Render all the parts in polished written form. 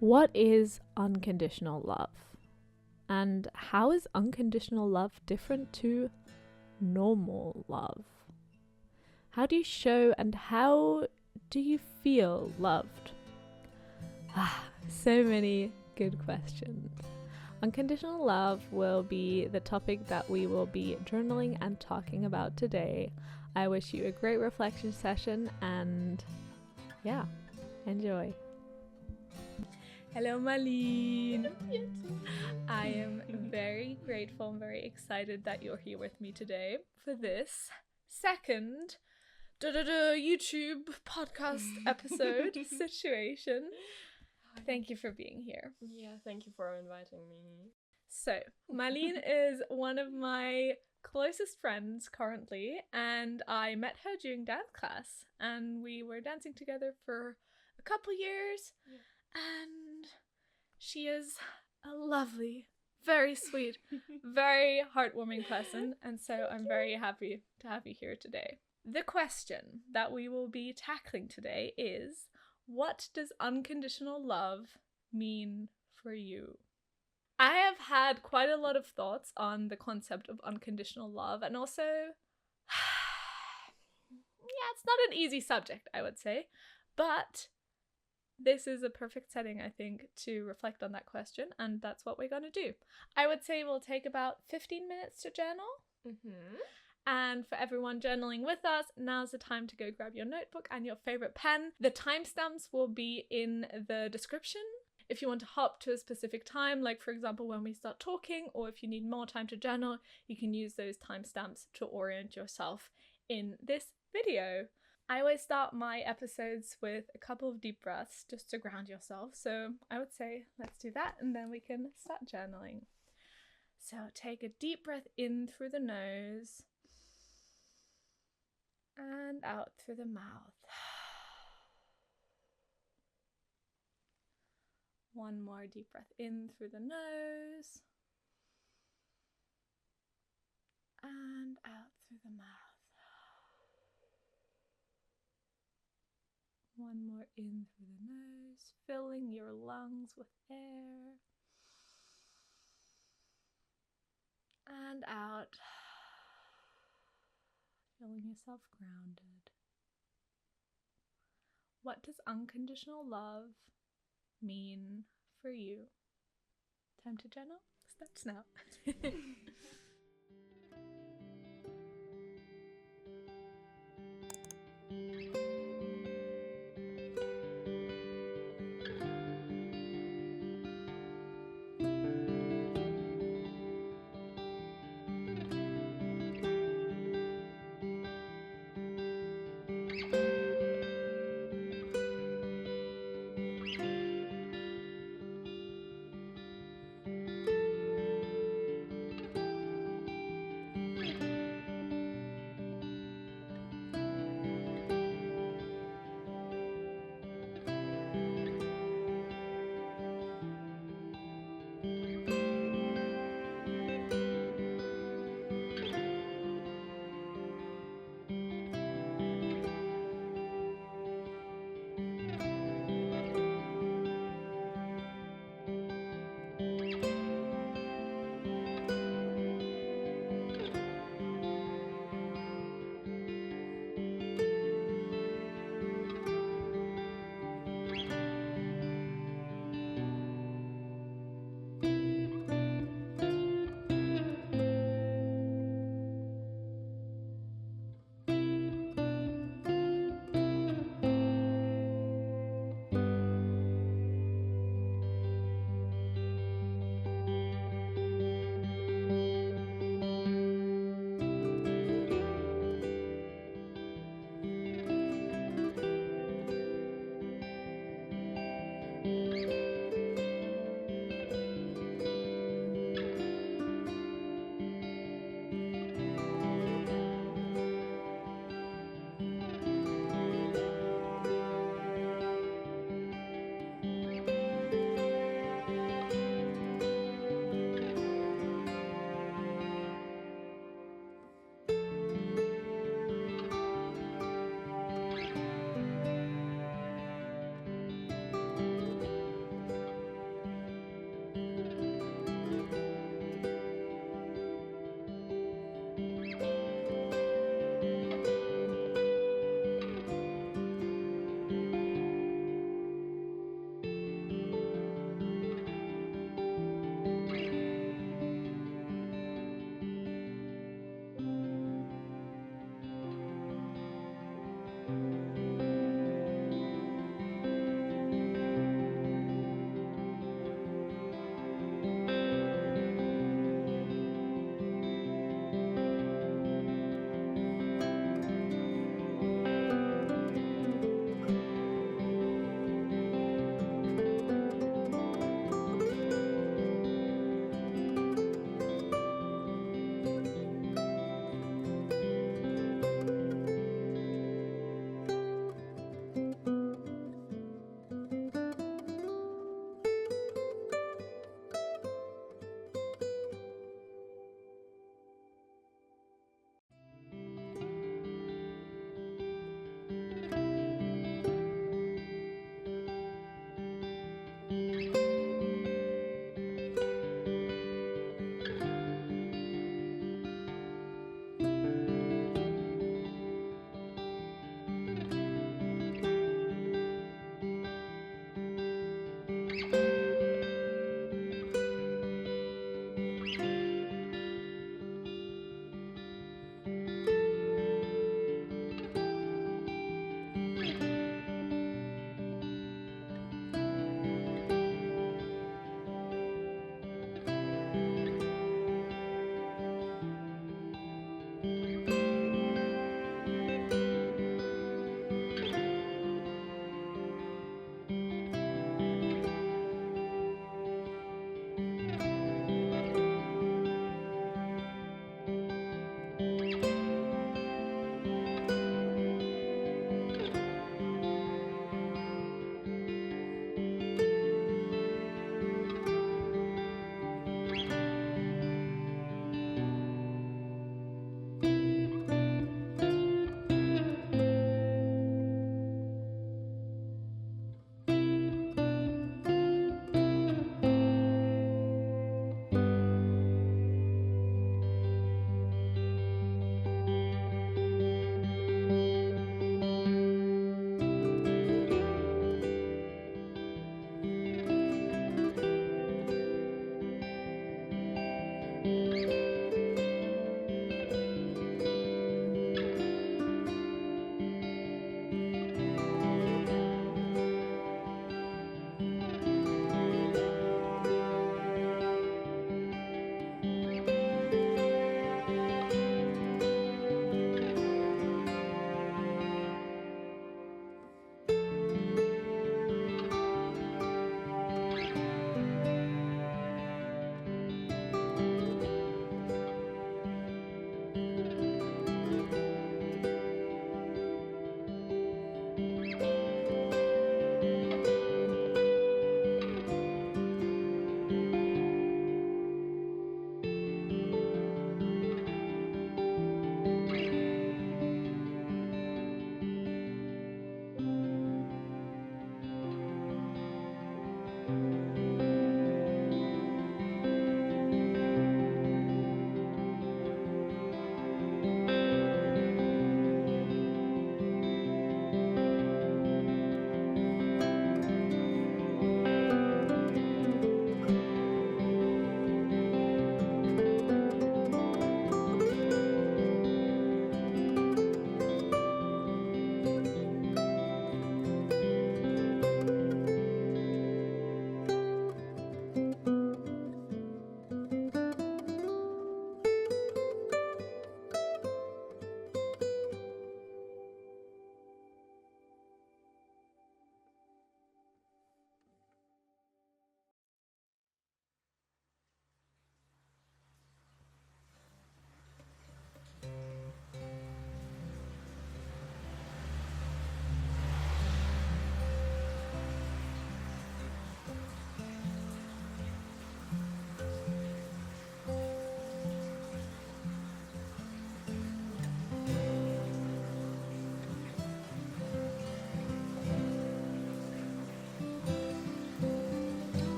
What is unconditional love? And how is unconditional love different to normal love? How do you show and how do you feel loved? So many good questions. Unconditional love will be the topic that we will be journaling and talking about today. I wish you a great reflection session and yeah, enjoy. Hello, Malin. I am very grateful and very excited that you're here with me today for this second YouTube podcast episode situation. Thank you for being here. Yeah, thank you for inviting me. So, Malin is one of my closest friends currently, and I met her during dance class, and we were dancing together for a couple years, and she is a lovely, very sweet, very heartwarming person, and so I'm very happy to have you here today. The question that we will be tackling today is, what does unconditional love mean for you? I have had quite a lot of thoughts on the concept of unconditional love, and also, it's not an easy subject, I would say, but this is a perfect setting, I think, to reflect on that question, and that's what we're going to do. I would say we'll take about 15 minutes to journal. And for everyone journaling with us, now's the time to go grab your notebook and your favorite pen. The timestamps will be in the description. If you want to hop to a specific time, like for example when we start talking, or if you need more time to journal, you can use those timestamps to orient yourself in this video. I always start my episodes with a couple of deep breaths just to ground yourself. So I would say let's do that and then we can start journaling. So take a deep breath in through the nose and out through the mouth. One more deep breath in through the nose and out through the mouth. One more in through the nose, filling your lungs with air. And out, feeling yourself grounded. What does unconditional love mean for you? Time to journal? Starts now.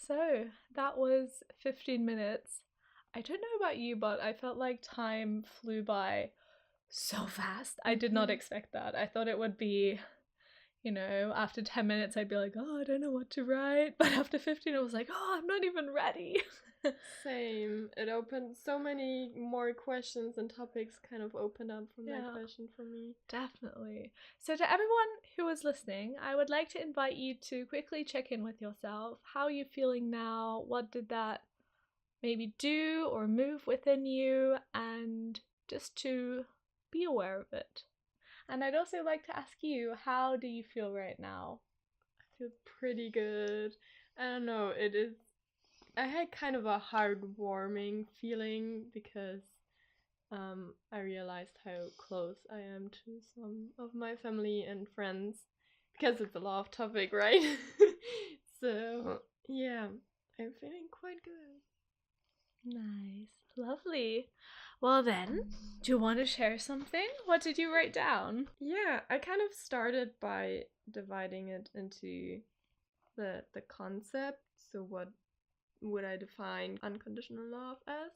So that was 15 minutes. I don't know about you, but I felt like time flew by so fast. I did not expect that. I thought it would be, after 10 minutes I'd be like, oh, I don't know what to write. But after 15 it was like, oh, I'm not even ready. Same. It opened so many more questions and topics kind of opened up from that question for me. Definitely. So to everyone who is listening, I would like to invite you to quickly check in with yourself. How are you feeling now? What did that maybe do or move within you? And just to be aware of it. And I'd also like to ask you, how do you feel right now? I feel pretty good. I don't know, I had kind of a heartwarming feeling because I realized how close I am to some of my family and friends because it's a love topic, right? So, yeah, I'm feeling quite good. Nice. Lovely. Well then, do you want to share something? What did you write down? Yeah, I kind of started by dividing it into the concept. So what would I define unconditional love as?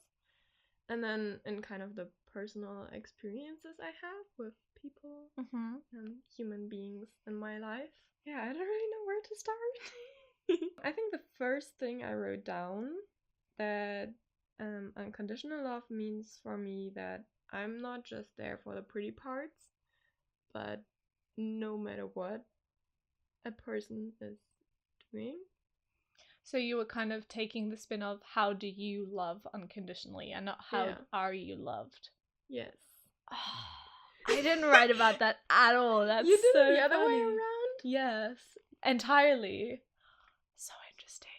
And then in kind of the personal experiences I have with people and human beings in my life. Yeah, I don't really know where to start. I think the first thing I wrote down that unconditional love means for me that I'm not just there for the pretty parts, but no matter what a person is doing. So you were kind of taking the spin of how do you love unconditionally and not how are you loved? Yes. I didn't write about that at all. That's you did so it the other funny. way around? Yes. Entirely. So interesting.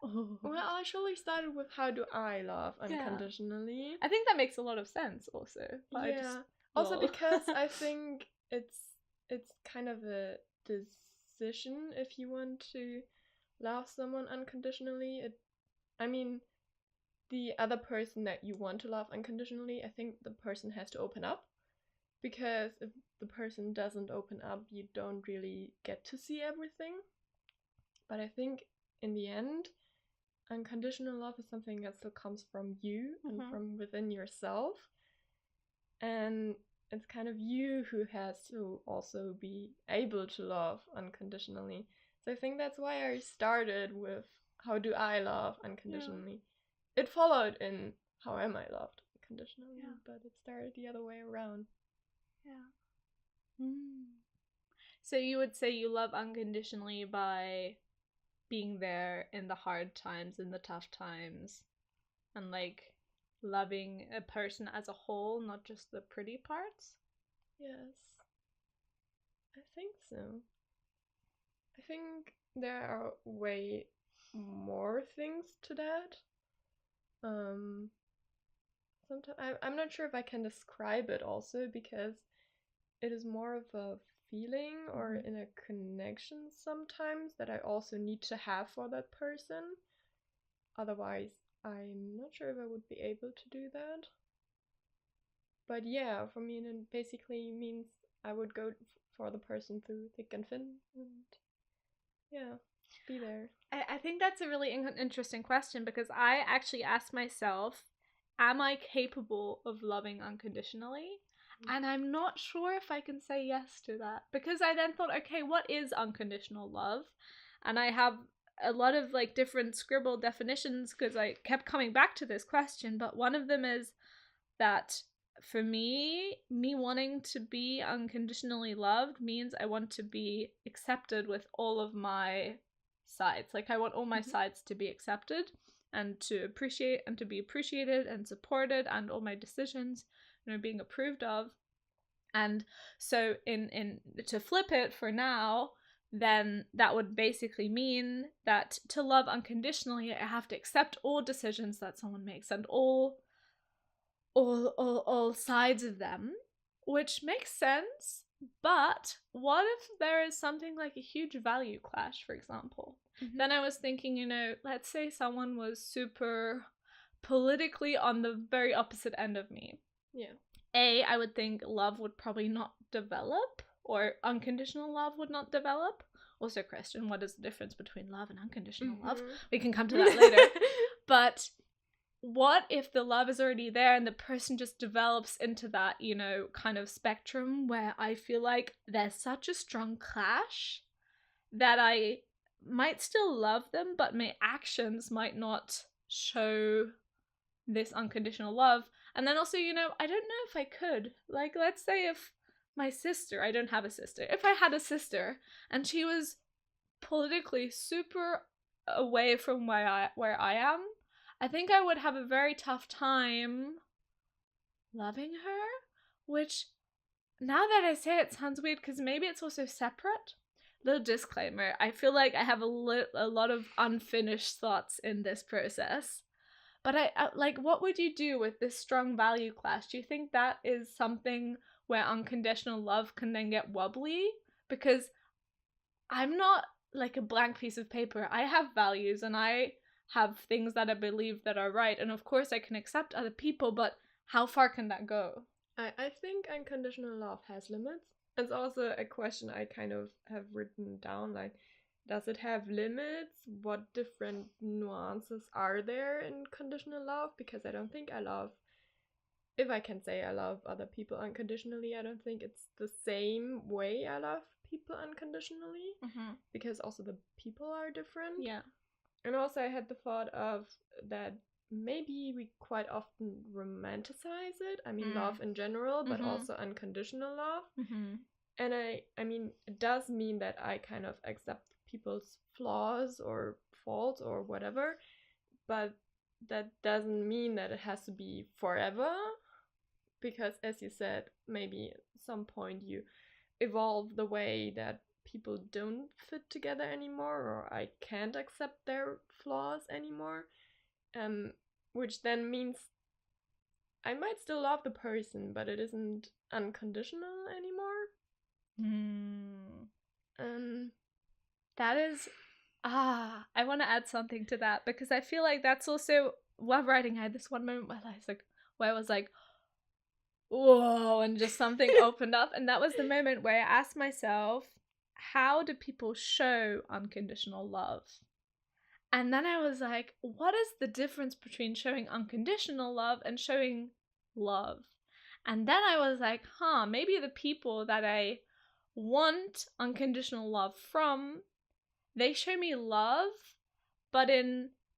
Oh. Well, I actually started with how do I love unconditionally. I think that makes a lot of sense also. But also because I think it's kind of a decision if you want to love someone unconditionally. The other person that you want to love unconditionally, I think the person has to open up. Because if the person doesn't open up, you don't really get to see everything. But I think in the end, unconditional love is something that still comes from you and from within yourself. And it's kind of you who has to also be able to love unconditionally. So I think that's why I started with how do I love unconditionally. It followed in how am I loved unconditionally, but it started the other way around. Yeah. So you would say you love unconditionally by being there in the hard times, in the tough times, and like loving a person as a whole, not just the pretty parts? Yes. I think so. I think there are way more things to that. Sometimes I'm not sure if I can describe it also because it is more of a feeling or in a connection sometimes that I also need to have for that person. Otherwise, I'm not sure if I would be able to do that. But yeah, for me, it basically means I would go for the person through thick and thin and be there. I think that's a really interesting question because I actually asked myself, am I capable of loving unconditionally? And I'm not sure if I can say yes to that because I then thought, okay, what is unconditional love? And I have a lot of like different scribbled definitions because I kept coming back to this question, but one of them is that for me wanting to be unconditionally loved means I want to be accepted with all of my sides. Like I want all my sides to be accepted and to appreciate and to be appreciated and supported and all my decisions being approved of. And so in to flip it for now, then that would basically mean that to love unconditionally I have to accept all decisions that someone makes and all sides of them, which makes sense. But what if there is something like a huge value clash, for example? Then I was thinking, let's say someone was super politically on the very opposite end of me. Yeah. I would think love would probably not develop, or unconditional love would not develop. also question what is the difference between love and unconditional love. Mhm. We can come to that later. But what if the love is already there and the person just develops into that, you know, kind of spectrum where I feel like there's such a strong clash that I might still love them, but my actions might not show this unconditional love. And then also, you know, I don't know if I could. Like, let's say if my sister, I don't have a sister, if I had a sister and she was politically super away from where I am, I think I would have a very tough time loving her, which now that I say it sounds weird because maybe it's also separate. Little disclaimer, I feel like I have a lot of unfinished thoughts in this process. But I like, what would you do with this strong value clash? Do you think that is something where unconditional love can then get wobbly? Because I'm not like a blank piece of paper. I have values and I have things that I believe that are right. And of course I can accept other people, but how far can that go? I think unconditional love has limits. It's also a question I kind of have written down, like, does it have limits? What different nuances are there in conditional love? Because I don't think I love, if I can say I love other people unconditionally, I don't think it's the same way I love people unconditionally. Mm-hmm. Because also the people are different. Yeah. And also I had the thought of that maybe we quite often romanticize it. I mean, love in general, but also unconditional love. Mm-hmm. And I mean, it does mean that I kind of accept people's flaws or faults or whatever, but that doesn't mean that it has to be forever. Because as you said, maybe at some point you evolve the way that people don't fit together anymore, or I can't accept their flaws anymore. Which then means I might still love the person, but it isn't unconditional anymore. That is, I want to add something to that because I feel like that's also, while writing, I had this one moment where I was like, whoa, and just something opened up, and that was the moment where I asked myself, how do people show unconditional love? And then I was like, what is the difference between showing unconditional love and showing love? And then I was like, maybe the people that I want unconditional love from, they show me love,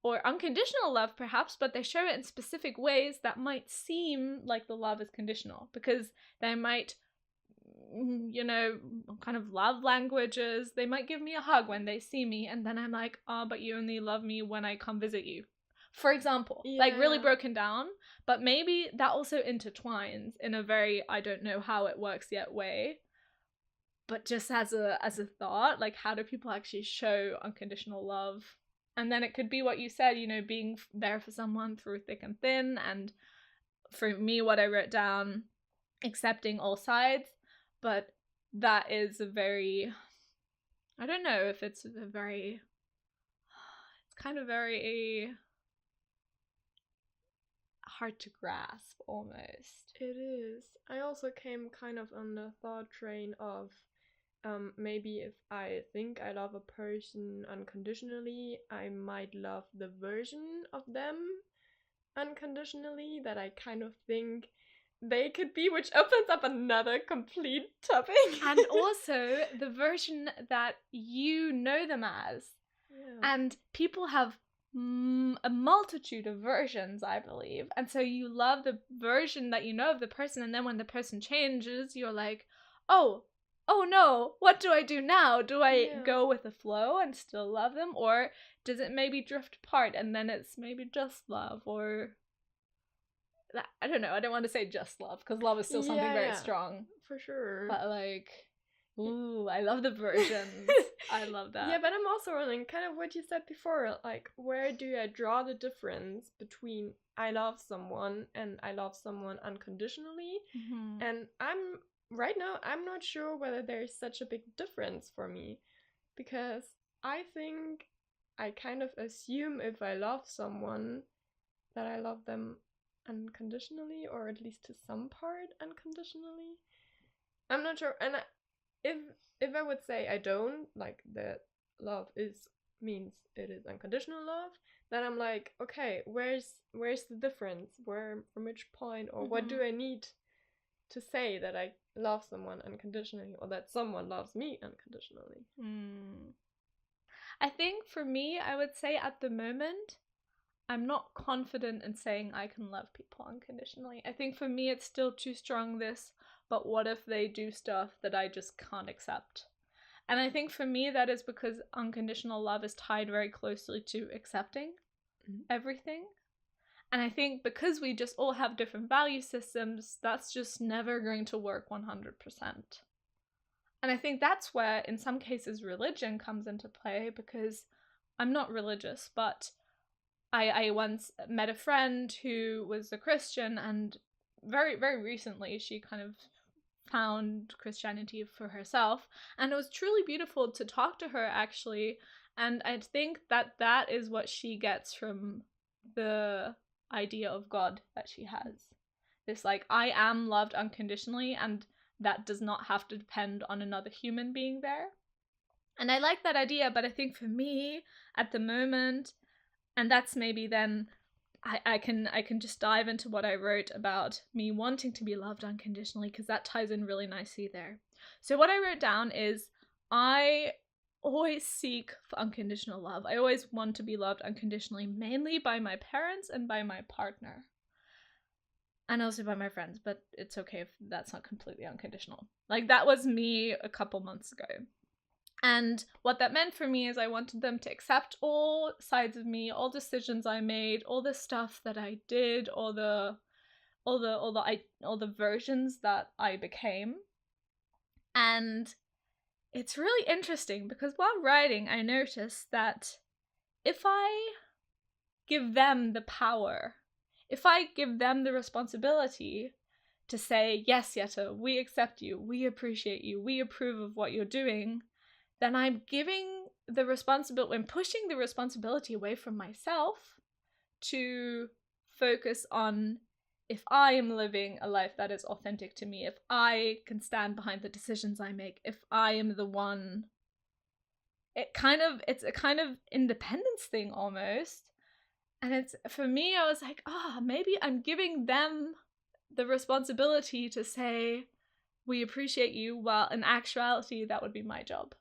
or unconditional love perhaps, but they show it in specific ways that might seem like the love is conditional, because they might, you know, kind of love languages. They might give me a hug when they see me, and then I'm like, but you only love me when I come visit you, for example. Like, really broken down, but maybe that also intertwines in a very, I don't know how it works yet way, but just as a thought, like, how do people actually show unconditional love? And then it could be what you said, you know, being there for someone through thick and thin. And for me, what I wrote down, accepting all sides. But that is a very, I don't know if it's a very, it's kind of very hard to grasp almost. It is. I also came kind of on the thought train of maybe if I think I love a person unconditionally, I might love the version of them unconditionally that I kind of think they could be, which opens up another complete topic. And also the version that you know them as. Yeah. And people have a multitude of versions, I believe. And so you love the version that you know of the person, and then when the person changes, you're like, oh no, what do I do now? Do I go with the flow and still love them? Or does it maybe drift apart and then it's maybe just love? Or I don't know. I don't want to say just love, because love is still something very strong. For sure. But like, ooh, I love the versions. I love that. Yeah, but I'm also wondering, kind of what you said before, like, where do I draw the difference between I love someone and I love someone unconditionally? Mm-hmm. And right now, I'm not sure whether there's such a big difference for me, because I think I kind of assume if I love someone that I love them unconditionally, or at least to some part unconditionally. I'm not sure, and if I would say I don't, like that love means it is unconditional love, then I'm like, okay, where's the difference? From which point, or what do I need to say that I love someone unconditionally, or that someone loves me unconditionally? I think for me, I would say at the moment, I'm not confident in saying I can love people unconditionally. I think for me, it's still too strong this, but what if they do stuff that I just can't accept? And I think for me, that is because unconditional love is tied very closely to accepting everything. And I think because we just all have different value systems, that's just never going to work 100%. And I think that's where, in some cases, religion comes into play, because I'm not religious, but I once met a friend who was a Christian, and very, very recently she kind of found Christianity for herself, and it was truly beautiful to talk to her, actually. And I think that is what she gets from the idea of God that she has. This, like, I am loved unconditionally, and that does not have to depend on another human being there. And I like that idea, but I think for me, at the moment, and that's maybe then I can just dive into what I wrote about me wanting to be loved unconditionally, because that ties in really nicely there. So what I wrote down is, I always seek for unconditional love. I always want to be loved unconditionally, mainly by my parents and by my partner. And also by my friends, but it's okay if that's not completely unconditional. Like, that was me a couple months ago. And what that meant for me is I wanted them to accept all sides of me, all decisions I made, all the stuff that I did, all the versions that I became. And it's really interesting because while writing, I noticed that if I give them the power, if I give them the responsibility to say, yes, Yetta, we accept you, we appreciate you, we approve of what you're doing, then I'm giving the responsibility, I'm pushing the responsibility away from myself to focus on if I am living a life that is authentic to me, if I can stand behind the decisions I make, if I am the one. It's a kind of independence thing almost. And it's, for me, I was like, maybe I'm giving them the responsibility to say, we appreciate you, while in actuality, that would be my job.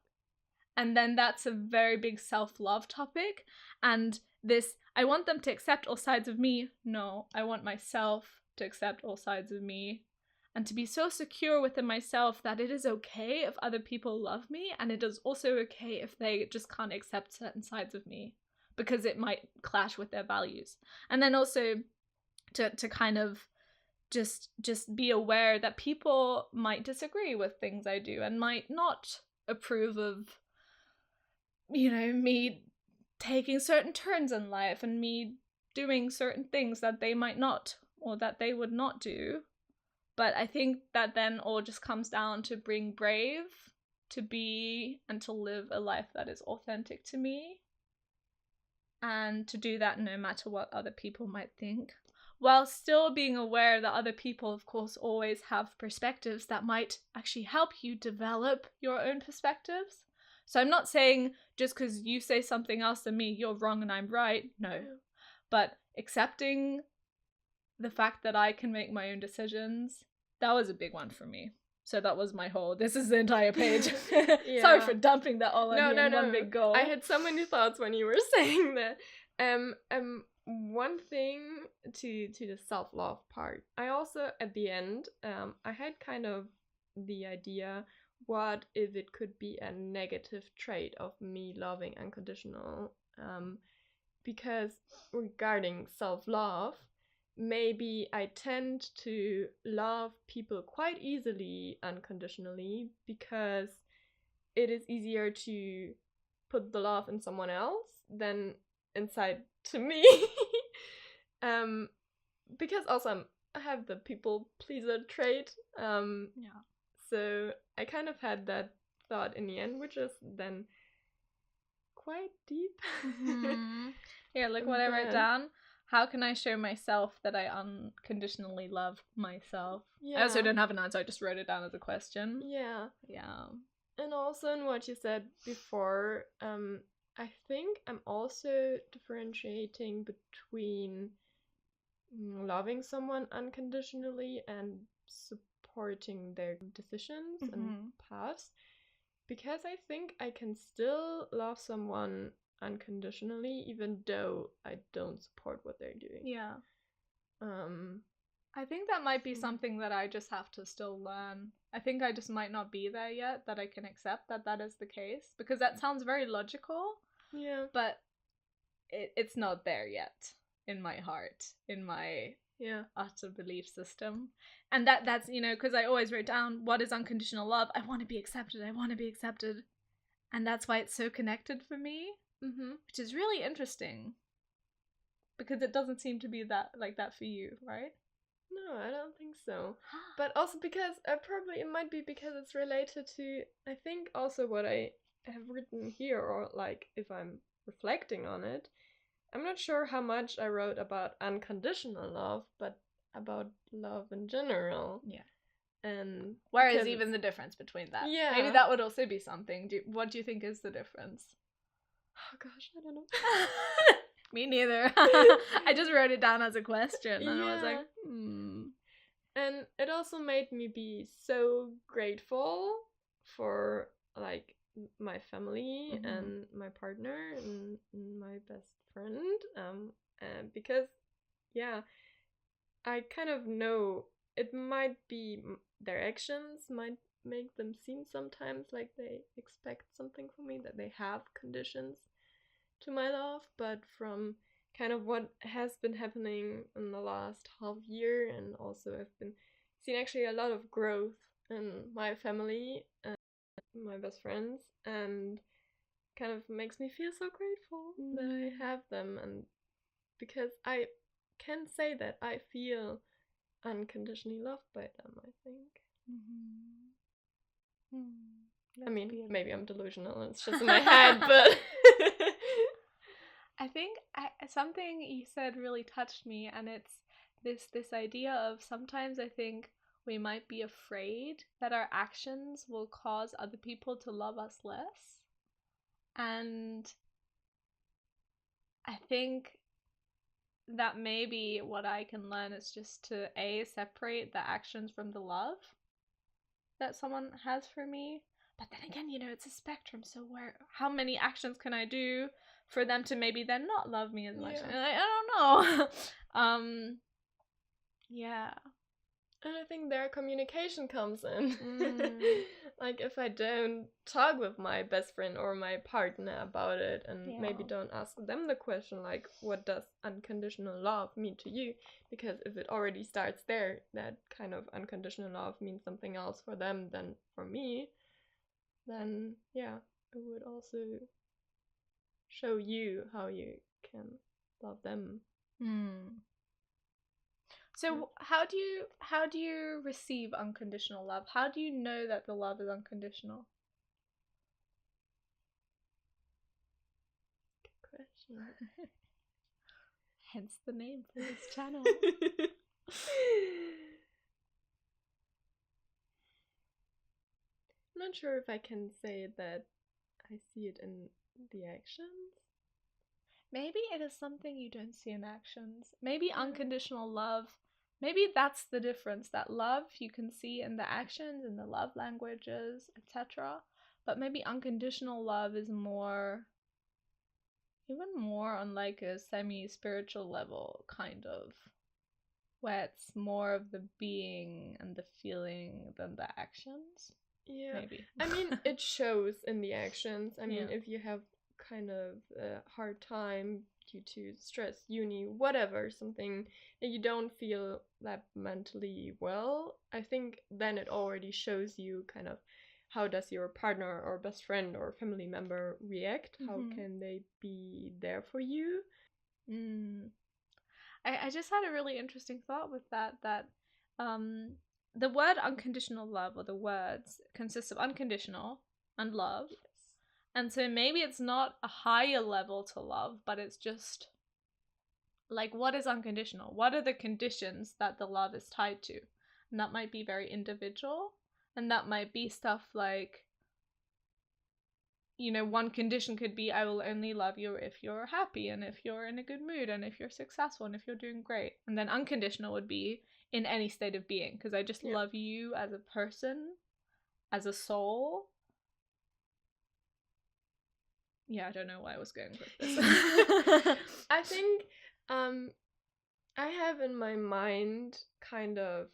And then that's a very big self-love topic. And this, I want them to accept all sides of me. No, I want myself to accept all sides of me. And to be so secure within myself that it is okay if other people love me. And it is also okay if they just can't accept certain sides of me, because it might clash with their values. And then also to kind of just be aware that people might disagree with things I do and might not approve of, me taking certain turns in life and me doing certain things that they might not, or that they would not do. But I think that then all just comes down to being brave to be and to live a life that is authentic to me, and to do that no matter what other people might think, while still being aware that other people, of course, always have perspectives that might actually help you develop your own perspectives. So I'm not saying just because you say something else than me, you're wrong and I'm right. No. But accepting the fact that I can make my own decisions, that was a big one for me. So that was my whole, this is the entire page. Yeah. Sorry for dumping that all on you in one big goal. I had so many thoughts when you were saying that. One thing to the self-love part. I also, at the end, I had kind of the idea, what if it could be a negative trait of me loving unconditional? Because regarding self-love, maybe I tend to love people quite easily unconditionally, because it is easier to put the love in someone else than inside to me. Because also I have the people pleaser trait. Yeah. So I kind of had that thought in the end, which is then quite deep. Mm-hmm. Yeah, look what I wrote down. How can I show myself that I unconditionally love myself? Yeah. I also don't have an answer. I just wrote it down as a question. Yeah. Yeah. And also in what you said before, I think I'm also differentiating between loving someone unconditionally and supporting their decisions and paths. Because I think I can still love someone unconditionally even though I don't support what they're doing. Yeah. Um I think that might be something that I just have to still learn. I think I just might not be there yet, that I can accept that that is the case. Because that sounds very logical, yeah. but it's not there yet in my heart, in my Yeah. utter belief system. And that's, you know, because I always wrote down, what is unconditional love? I want to be accepted. I want to be accepted. And that's why it's so connected for me, which is really interesting. Because it doesn't seem to be that like that for you, right? No, I don't think so. But also because probably it might be because it's related to, I think also what I have written here, or like if I'm reflecting on it, I'm not sure how much I wrote about unconditional love, but about love in general. Yeah. And where is even the difference between that? Yeah. Maybe that would also be something. What do you think is the difference? Oh gosh, I don't know. Me neither. I just wrote it down as a question and I was like, And it also made me be so grateful for like my family and my partner and my best friend. And because I kind of know it might be their actions might make them seem sometimes like they expect something from me, that they have conditions to my love, but from kind of what has been happening in the last half year, and also I've been seeing actually a lot of growth in my family and my best friends, and kind of makes me feel so grateful that I have them, and because I can say that I feel unconditionally loved by them, I think. I mean, beautiful. Maybe I'm delusional, it's just in my head, but I think something you said really touched me, and it's this idea of sometimes I think we might be afraid that our actions will cause other people to love us less. And I think that maybe what I can learn is just to separate the actions from the love that someone has for me. But then again, you know, it's a spectrum, so how many actions can I do for them to maybe then not love me as much? Yeah. I don't know. Yeah. And I think their communication comes in. Like if I don't talk with my best friend or my partner about it, and maybe don't ask them the question like, what does unconditional love mean to you? Because if it already starts there, that kind of unconditional love means something else for them than for me, then it would also show you how you can love them. So how do you receive unconditional love? How do you know that the love is unconditional? Good question. Hence the name for this channel. I'm not sure if I can say that I see it in the actions. Maybe it is something you don't see in actions. Maybe unconditional love, maybe that's the difference. That love you can see in the actions, in the love languages, etc. But maybe unconditional love is even more on like a semi-spiritual level, kind of, where it's more of the being and the feeling than the actions. Yeah. Maybe. I mean, it shows in the actions. I mean, if you have kind of a hard time due to stress, uni, whatever, something that you don't feel that mentally well, I think then it already shows you kind of how does your partner or best friend or family member react? How can they be there for you? I just had a really interesting thought with that the word unconditional love, or the words, consists of unconditional and love. Yes. And so maybe it's not a higher level to love, but it's just like, what is unconditional? What are the conditions that the love is tied to? And that might be very individual. And that might be stuff like, you know, one condition could be, I will only love you if you're happy and if you're in a good mood and if you're successful and if you're doing great. And then unconditional would be in any state of being, because I just love you as a person, as a soul. Yeah, I don't know why I was going with this. I think I have in my mind kind of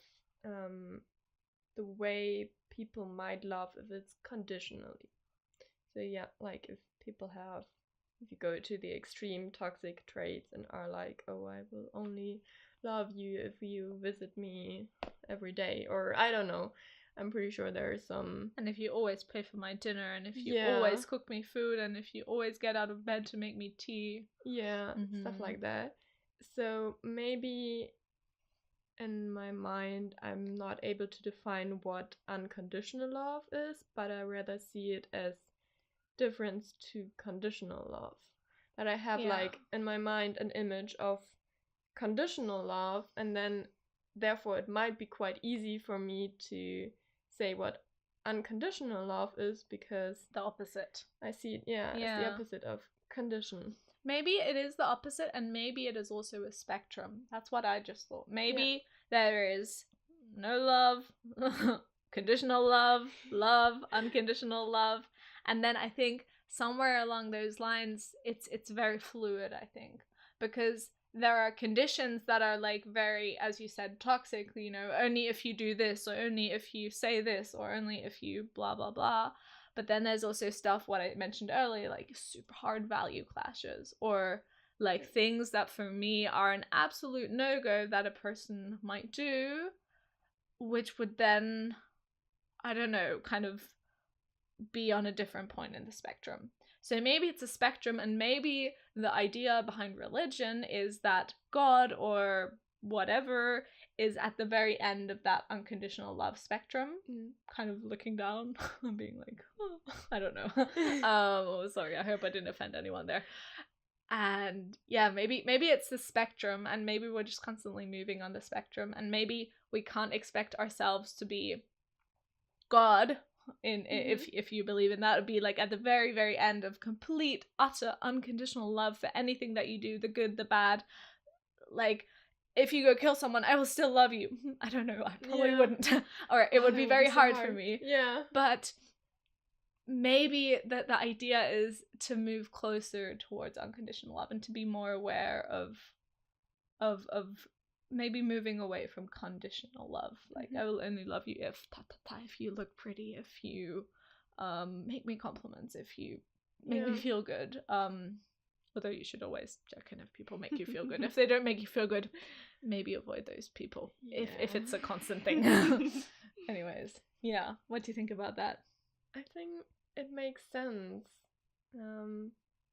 the way people might love if it's conditionally. So yeah, like if you go to the extreme toxic traits and are like, oh, I will only love you if you visit me every day, or I don't know. I'm pretty sure there are some. And if you always pay for my dinner, and if you always cook me food, and if you always get out of bed to make me tea. Yeah, stuff like that. So maybe in my mind, I'm not able to define what unconditional love is, but I rather see it as difference to conditional love. That I have like in my mind an image of conditional love, and then therefore it might be quite easy for me to say what unconditional love is, because the opposite. I see it, as the opposite of condition. Maybe it is the opposite, and maybe it is also a spectrum. That's what I just thought. Maybe there is no love, conditional love, unconditional love, and then I think somewhere along those lines, it's very fluid, I think, because there are conditions that are like very, as you said, toxic, you know, only if you do this, or only if you say this, or only if you blah, blah, blah. But then there's also stuff, what I mentioned earlier, like super hard value clashes, or like things that for me are an absolute no-go that a person might do, which would then, I don't know, kind of be on a different point in the spectrum. So maybe it's a spectrum, and maybe the idea behind religion is that God or whatever is at the very end of that unconditional love spectrum, kind of looking down and being like, oh, I don't know. Sorry, I hope I didn't offend anyone there. And yeah, maybe it's the spectrum, and maybe we're just constantly moving on the spectrum, and maybe we can't expect ourselves to be God. If you believe in that, it would be like at the very, very end of complete, utter, unconditional love for anything that you do, the good, the bad. Like, if you go kill someone, I will still love you. I don't know, I probably wouldn't. Or it would be very hard for me. Yeah. But maybe the idea is to move closer towards unconditional love, and to be more aware of maybe moving away from conditional love. Like, I will only love you if if you look pretty, if you make me compliments, if you make me feel good. Although you should always check in if people make you feel good. If they don't make you feel good, maybe avoid those people, if it's a constant thing. Anyways, yeah, what do you think about that? I think it makes sense.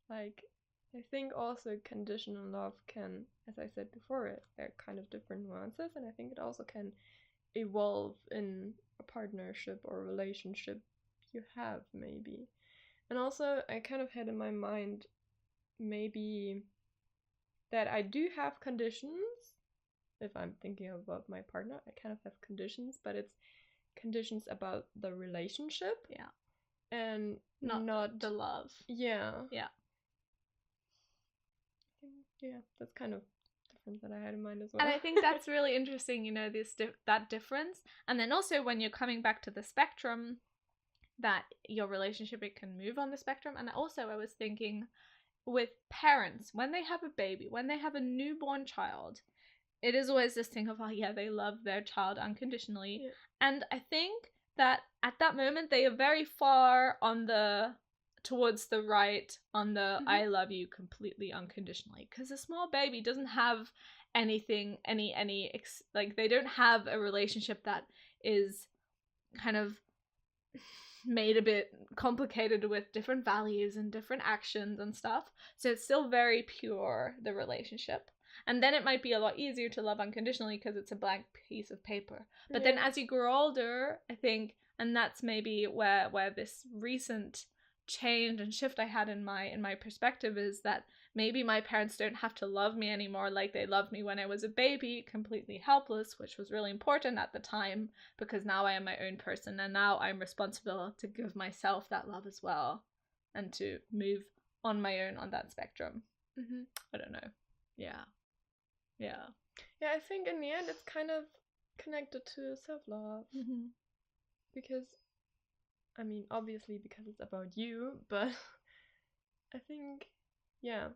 Like, I think also conditional love can, as I said before, there are kind of different nuances, and I think it also can evolve in a partnership or relationship you have, maybe. And also, I kind of had in my mind maybe that I do have conditions. If I'm thinking about my partner, I kind of have conditions, but it's conditions about the relationship. Yeah. And not the love. Yeah. Yeah. Yeah, that's kind of different that I had in mind as well. And I think that's really interesting, you know, that difference. And then also when you're coming back to the spectrum, that your relationship, it can move on the spectrum. And also I was thinking with parents, when they have a baby, when they have a newborn child, it is always this thing of, oh yeah, they love their child unconditionally. Yeah. And I think that at that moment they are very far on towards the right on the I love you completely unconditionally, because a small baby doesn't have anything, like, they don't have a relationship that is kind of made a bit complicated with different values and different actions and stuff. So it's still very pure, the relationship. And then it might be a lot easier to love unconditionally because it's a blank piece of paper. But then as you grow older, I think, and that's maybe where this recent change and shift I had in my perspective is that Maybe my parents don't have to love me anymore like they loved me when I was a baby, completely helpless, which was really important at the time, because now I am my own person and now I'm responsible to give myself that love as well and to move on my own on that spectrum. I don't know. Yeah. Yeah, I think in the end it's kind of connected to self-love. Because, I mean, obviously because it's about you, but I think, yeah,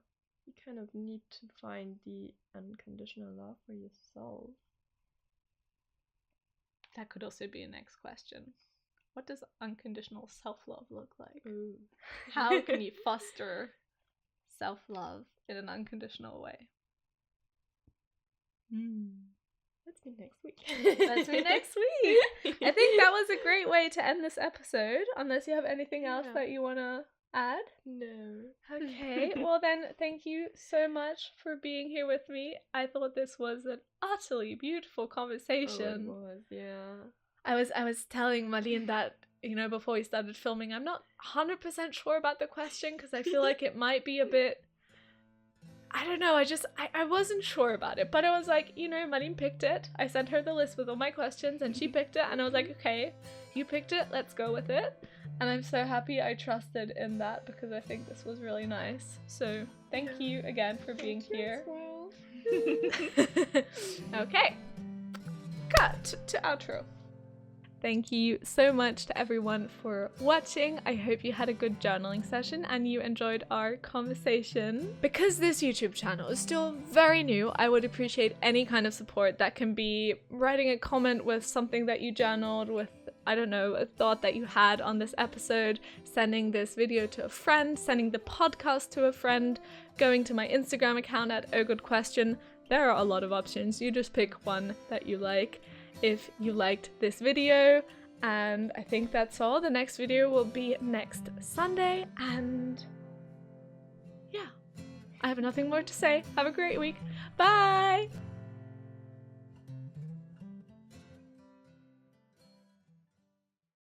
you kind of need to find the unconditional love for yourself. That could also be a next question. What does unconditional self-love look like? Ooh. How can you foster self-love in an unconditional way? Let's meet next week. Let's meet next week. I think that was a great way to end this episode, unless you have anything else that you want to add. No. Okay, well then, thank you so much for being here with me. I thought this was an utterly beautiful conversation. Oh, it was, yeah. I was telling Malin that, you know, before we started filming, I'm not 100% sure about the question because I feel like it might be a bit, I don't know, I wasn't sure about it, but I was like, you know, Malin picked it. I sent her the list with all my questions and she picked it and I was like, okay, you picked it, let's go with it. And I'm so happy I trusted in that because I think this was really nice. So thank you again for being here. Okay, cut to outro. Thank you so much to everyone for watching. I hope you had a good journaling session and you enjoyed our conversation. Because this YouTube channel is still very new, I would appreciate any kind of support. That can be writing a comment with something that you journaled, with, I don't know, a thought that you had on this episode, sending this video to a friend, sending the podcast to a friend, going to my Instagram account at ohgoodquestion. There are a lot of options. You just pick one that you like. If you liked this video, and I think that's all. The next video will be next Sunday, and yeah, I have nothing more to say. Have a great week. Bye!